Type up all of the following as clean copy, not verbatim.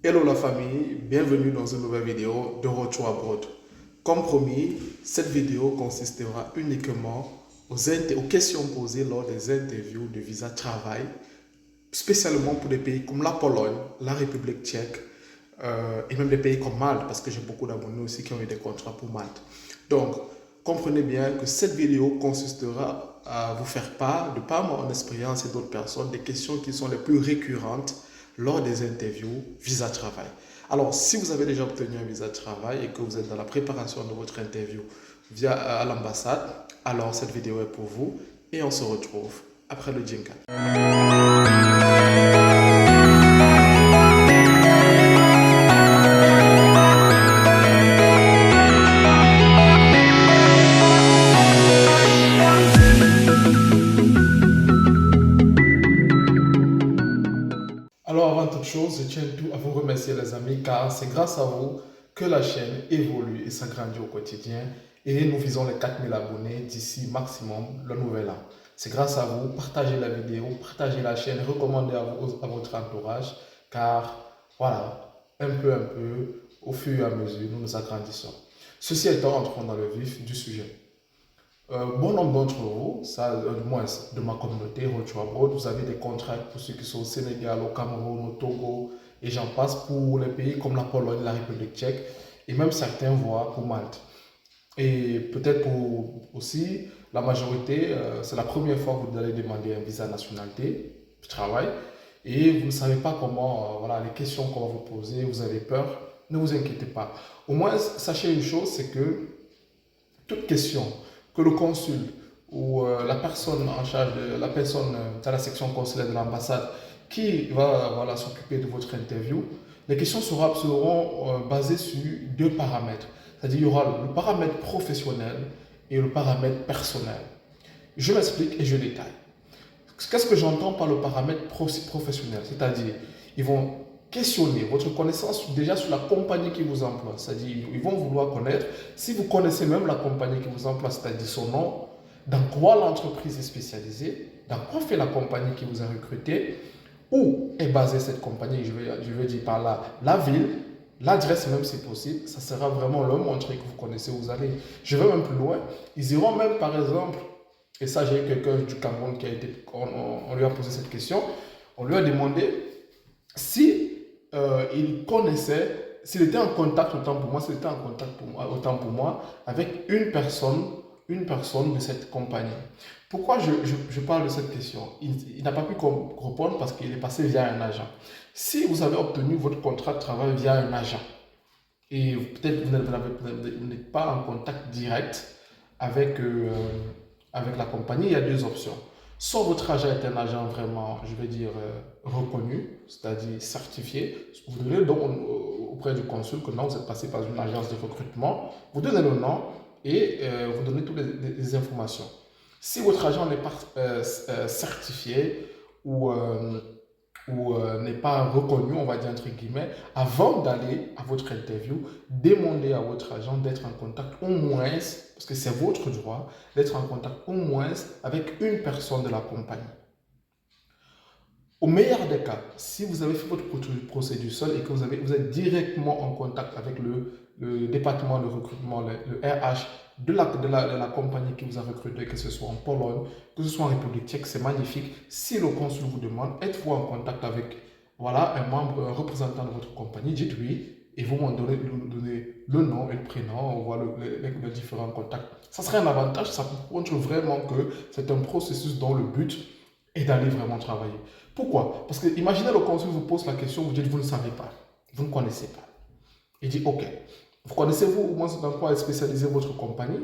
Hello la famille, bienvenue dans une nouvelle vidéo de Retour Abroad. Comme promis, cette vidéo consistera uniquement aux questions posées lors des interviews de visa travail, spécialement pour des pays comme la Pologne, la République tchèque et même des pays comme Malte, parce que j'ai beaucoup d'abonnés aussi qui ont eu des contrats pour Malte. Donc, comprenez bien que cette vidéo consistera à vous faire part, de par mon expérience et d'autres personnes, des questions qui sont les plus récurrentes lors des interviews visa travail. Alors, si vous avez déjà obtenu un visa de travail et que vous êtes dans la préparation de votre interview à l'ambassade, alors cette vidéo est pour vous et on se retrouve après le jingle. Alors, avant toute chose, je tiens à vous remercier les amis car c'est grâce à vous que la chaîne évolue et s'agrandit au quotidien et nous visons les 4000 abonnés d'ici maximum le nouvel an. C'est grâce à vous, partagez la vidéo, partagez la chaîne, recommandez à votre entourage car voilà, un peu, au fur et à mesure, nous nous agrandissons. Ceci étant, entrons dans le vif du sujet. Bon nombre d'entre vous, du moins de ma communauté, Retour Abroad, vous avez des contrats pour ceux qui sont au Sénégal, au Cameroun, au Togo, et j'en passe pour les pays comme la Pologne, la République tchèque, et même certains voient pour Malte. Et peut-être pour aussi la majorité, c'est la première fois que vous allez demander un visa nationalité de travail, et vous ne savez pas comment, voilà, les questions qu'on va vous poser, vous avez peur, ne vous inquiétez pas. Au moins, sachez une chose, c'est que toute question que le consul ou la personne en charge de la personne dans la section consulaire de l'ambassade qui va voilà, s'occuper de votre interview, les questions seront basées sur deux paramètres. C'est-à-dire il y aura le paramètre professionnel et le paramètre personnel. Je m'explique et je détaille. Qu'est-ce que j'entends par le paramètre professionnel? C'est-à-dire, ils vont questionner votre connaissance déjà sur la compagnie qui vous emploie. C'est-à-dire, ils vont vouloir connaître, si vous connaissez même la compagnie qui vous emploie, c'est-à-dire son nom, dans quoi l'entreprise est spécialisée, dans quoi fait la compagnie qui vous a recruté, où est basée cette compagnie, je veux dire par là, la ville, l'adresse même si possible, ça sera vraiment leur montrer que vous connaissez où vous allez. Je vais même plus loin, ils iront même par exemple, et ça j'ai eu quelqu'un du Cameroun qui a été, on lui a posé cette question, on lui a demandé si il connaissait, s'il était en contact autant pour moi, s'il était en contact autant pour moi avec une personne de cette compagnie. Pourquoi je parle de cette question? Il n'a pas pu répondre parce qu'il est passé via un agent. Si vous avez obtenu votre contrat de travail via un agent et peut-être vous n'êtes pas en contact direct avec la compagnie, il y a deux options. Soit votre agent est un agent vraiment, je vais dire, reconnu, c'est-à-dire certifié. Vous donnez donc auprès du consul que non, vous êtes passé par une agence de recrutement. Vous donnez le nom et vous donnez toutes les informations. Si votre agent n'est pas certifié ou n'est pas reconnu, on va dire entre guillemets, avant d'aller à votre interview, demandez à votre agent d'être en contact au moins, parce que c'est votre droit, d'être en contact au moins avec une personne de la compagnie. Au meilleur des cas, si vous avez fait votre procédure seule et que vous êtes directement en contact avec le département de recrutement, le RH de la compagnie qui vous a recruté, que ce soit en Pologne, que ce soit en République tchèque, c'est magnifique. Si le consul vous demande, êtes-vous en contact avec voilà, un représentant de votre compagnie, dites oui, et vous m'en donnez le nom et le prénom, on voit les différents contacts. Ça serait un avantage, ça montre vraiment que c'est un processus dont le but est d'aller vraiment travailler. Pourquoi? Parce que imaginez le consul vous pose la question, vous dites vous ne savez pas, vous ne connaissez pas. Il dit ok, vous connaissez-vous au moins dans quoi est spécialisée votre compagnie?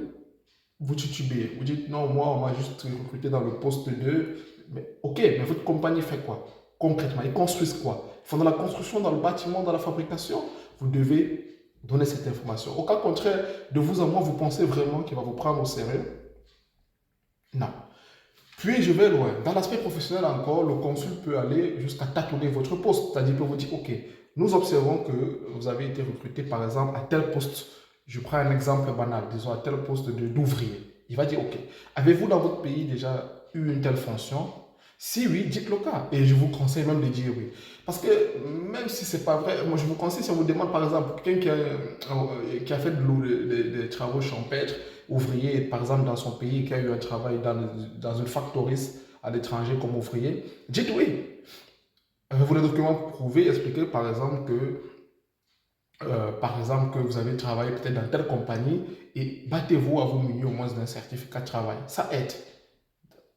Vous titubez, vous dites non, moi on m'a juste recruté dans le poste 2. Mais ok, mais votre compagnie fait quoi? Concrètement, ils construisent quoi? Ils font de la construction, dans le bâtiment, dans la fabrication? Vous devez donner cette information. Au cas contraire, de vous à moi, vous pensez vraiment qu'il va vous prendre au sérieux? Non. Puis je vais loin. Dans l'aspect professionnel encore, le consul peut aller jusqu'à tâtonner votre poste. C'est-à-dire qu'il peut vous dire, ok, nous observons que vous avez été recruté par exemple à tel poste. Je prends un exemple banal, disons à tel poste d'ouvrier. Il va dire, ok, avez-vous dans votre pays déjà eu une telle fonction? Si oui, dites le cas. Et je vous conseille même de dire oui. Parce que même si c'est pas vrai, moi je vous conseille, si on vous demande par exemple, quelqu'un qui a fait des travaux champêtres, ouvrier, par exemple dans son pays, qui a eu un travail dans une factory à l'étranger comme ouvrier, dites oui. Avez-vous les documents pour prouver, expliquer par exemple que vous avez travaillé peut-être dans telle compagnie et battez-vous à vous munir au moins d'un certificat de travail. Ça aide.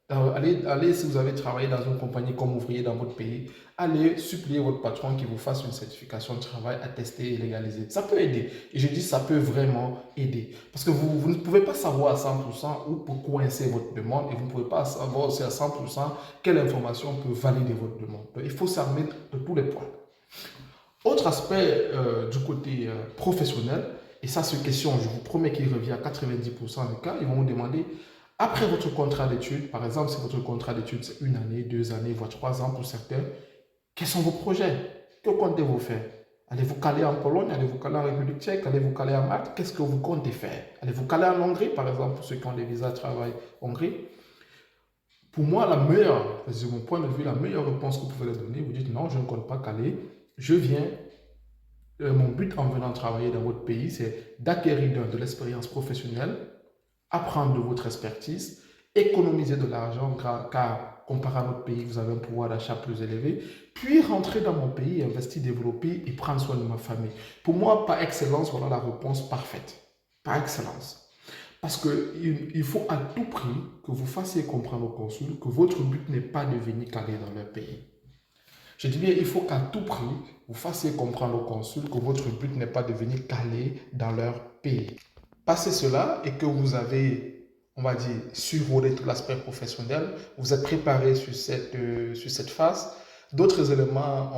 Allez, si vous avez travaillé dans une compagnie comme ouvrier dans votre pays, allez supplier votre patron qu'il vous fasse une certification de travail attestée et légalisée. Ça peut aider. Et je dis ça peut vraiment aider. Parce que vous ne pouvez pas savoir à 100% où peut coincer votre demande et vous ne pouvez pas savoir aussi à 100% quelle information peut valider votre demande. Donc, il faut s'armer de tous les points. Autre aspect du côté professionnel, et ça c'est une question, je vous promets qu'il revient à 90% des cas, ils vont vous demander, après votre contrat d'études, par exemple si votre contrat d'études c'est 1 année, 2 années, voire 3 ans pour certains, quels sont vos projets? Que comptez-vous faire? Allez-vous caler en Pologne? Allez-vous caler en République tchèque? Allez-vous caler en Malte? Qu'est-ce que vous comptez faire? Allez-vous caler en Hongrie, par exemple, pour ceux qui ont des visas de travail Hongrie? Pour moi, de mon point de vue, la meilleure réponse que vous pouvez leur donner, vous dites non, je ne compte pas caler, je viens. Mon but en venant travailler dans votre pays, c'est d'acquérir de l'expérience professionnelle, apprendre de votre expertise, économiser de l'argent car comparé à notre pays, vous avez un pouvoir d'achat plus élevé, puis rentrer dans mon pays, investir, développer et prendre soin de ma famille. Pour moi, par excellence, voilà la réponse parfaite. Par excellence. Parce qu'il faut à tout prix que vous fassiez comprendre aux consuls que votre but n'est pas de venir caler dans leur pays. Je dis bien, il faut qu'à tout prix, vous fassiez comprendre aux consuls que votre but n'est pas de venir caler dans leur pays. Passé cela et que vous avez, on va dire, survolé tout l'aspect professionnel, vous êtes préparé sur cette phase, d'autres éléments,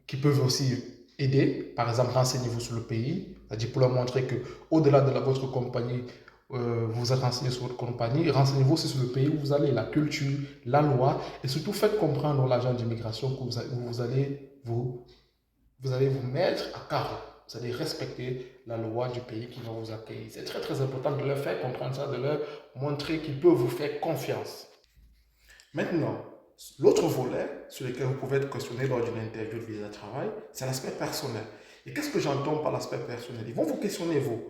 qui peuvent aussi aider, par exemple, renseignez-vous sur le pays, c'est-à-dire pour leur montrer que au-delà de votre compagnie, vous êtes renseigné sur votre compagnie, renseignez-vous aussi sur le pays où vous allez, la culture, la loi, et surtout faites comprendre à l'agent d'immigration que vous allez vous mettre à carreau. Vous allez respecter la loi du pays qui va vous accueillir. C'est très très important de leur faire comprendre ça, de leur montrer qu'ils peuvent vous faire confiance. Maintenant, l'autre volet sur lequel vous pouvez être questionné lors d'une interview de visa de travail, c'est l'aspect personnel. Et qu'est-ce que j'entends par l'aspect personnel? Ils vont vous questionner, vous.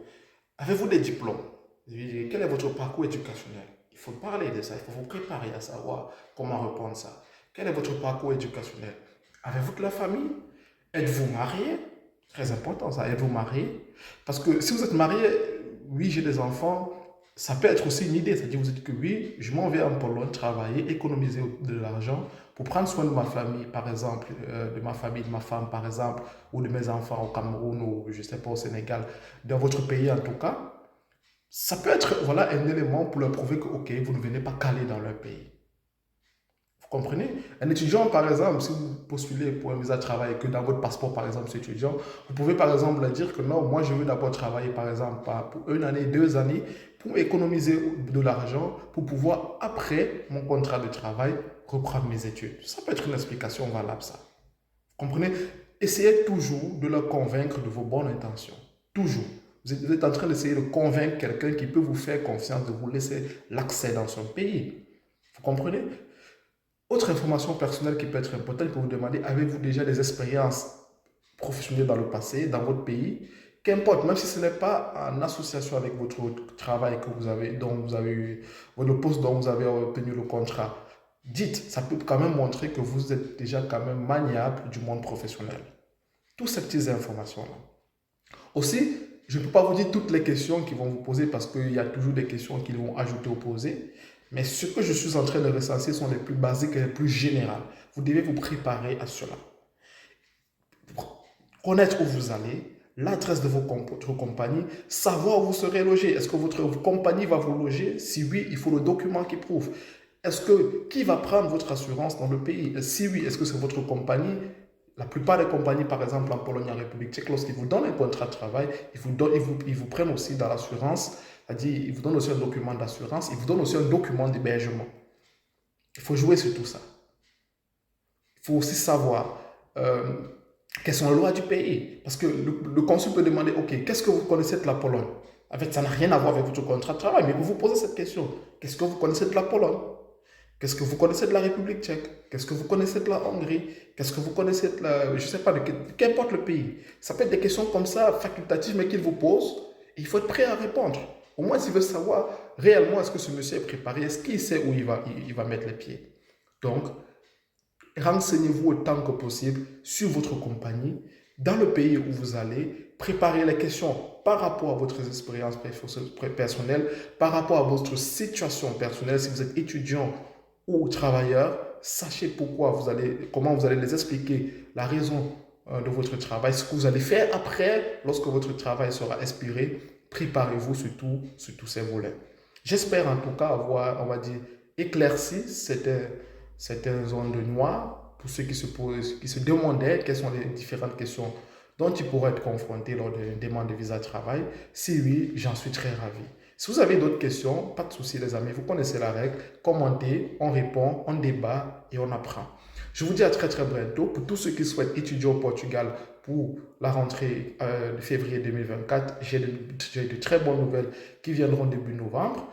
Avez-vous des diplômes? Quel est votre parcours éducationnel? Il faut parler de ça, il faut vous préparer à savoir comment répondre à ça. Quel est votre parcours éducationnel? Avez-vous de la famille? Êtes-vous marié? Très important ça, êtes-vous marié? Parce que si vous êtes marié, oui, j'ai des enfants, ça peut être aussi une idée. C'est-à-dire, vous dites que oui, je m'en vais en Pologne travailler, économiser de l'argent pour prendre soin de ma famille, par exemple, de ma famille, de ma femme, par exemple, ou de mes enfants au Cameroun ou je ne sais pas, au Sénégal, dans votre pays en tout cas. Ça peut être voilà, un élément pour leur prouver que, ok, vous ne venez pas caler dans leur pays. Vous comprenez? Un étudiant, par exemple, si vous postulez pour un visa de travail et que dans votre passeport, par exemple, c'est étudiant, vous pouvez, par exemple, leur dire que non, moi, je veux d'abord travailler, par exemple, pour 1 année, 2 années, pour économiser de l'argent, pour pouvoir, après mon contrat de travail, reprendre mes études. Ça peut être une explication valable, ça. Vous comprenez? Essayez toujours de leur convaincre de vos bonnes intentions. Toujours. Vous êtes en train d'essayer de convaincre quelqu'un qui peut vous faire confiance, de vous laisser l'accès dans son pays. Vous comprenez? Autre information personnelle qui peut être importante pour vous demander, avez-vous déjà des expériences professionnelles dans le passé, dans votre pays? Qu'importe, même si ce n'est pas en association avec votre travail que vous avez, dont vous avez eu, le poste dont vous avez obtenu le contrat, dites, ça peut quand même montrer que vous êtes déjà quand même maniable du monde professionnel. Toutes ces petites informations-là. Aussi, je ne peux pas vous dire toutes les questions qu'ils vont vous poser parce qu'il y a toujours des questions qu'ils vont ajouter ou poser. Mais ce que je suis en train de recenser sont les plus basiques et les plus générales. Vous devez vous préparer à cela. Connaître où vous allez, l'adresse de votre compagnie, savoir où vous serez logé. Est-ce que votre compagnie va vous loger? Si oui, il faut le document qui prouve. Qui va prendre votre assurance dans le pays? Si oui, est-ce que c'est votre compagnie? La plupart des compagnies, par exemple en Pologne, en République tchèque, lorsqu'ils vous donnent un contrat de travail, ils vous prennent aussi dans l'assurance, c'est-à-dire ils vous donnent aussi un document d'assurance, ils vous donnent aussi un document d'hébergement. Il faut jouer sur tout ça. Il faut aussi savoir quelles sont les lois du pays. Parce que le consul peut demander, OK, qu'est-ce que vous connaissez de la Pologne? En fait, ça n'a rien à voir avec votre contrat de travail, mais vous vous posez cette question. Qu'est-ce que vous connaissez de la Pologne? Qu'est-ce que vous connaissez de la République tchèque? Qu'est-ce que vous connaissez de la Hongrie? Qu'est-ce que vous connaissez de la... Je ne sais pas, qu'importe le pays. Ça peut être des questions comme ça, facultatives, mais qu'il vous pose. Et il faut être prêt à répondre. Au moins, s'il veut savoir réellement est-ce que ce monsieur est préparé, est-ce qu'il sait où il va mettre les pieds. Donc, renseignez-vous autant que possible sur votre compagnie, dans le pays où vous allez, préparez les questions par rapport à votre expérience personnelle, par rapport à votre situation personnelle. Si vous êtes étudiant ou travailleur, sachez comment vous allez les expliquer, la raison de votre travail, ce que vous allez faire après, lorsque votre travail sera expiré. Préparez-vous sur tous ces volets. J'espère en tout cas avoir, on va dire, éclairci certaines zones de noir pour ceux qui se demandaient quelles sont les différentes questions dont ils pourraient être confrontés lors d'une demande de visa de travail. Si oui, j'en suis très ravi. Si vous avez d'autres questions, pas de souci les amis, vous connaissez la règle. Commentez, on répond, on débat et on apprend. Je vous dis à très très bientôt. Pour tous ceux qui souhaitent étudier au Portugal pour la rentrée de février 2024, j'ai de très bonnes nouvelles qui viendront début novembre.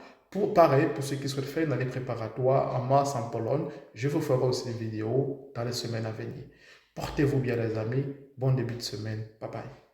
Pareil, pour ceux qui souhaitent faire une année préparatoire en mars en Pologne, je vous ferai aussi des vidéos dans les semaines à venir. Portez-vous bien les amis. Bon début de semaine. Bye bye.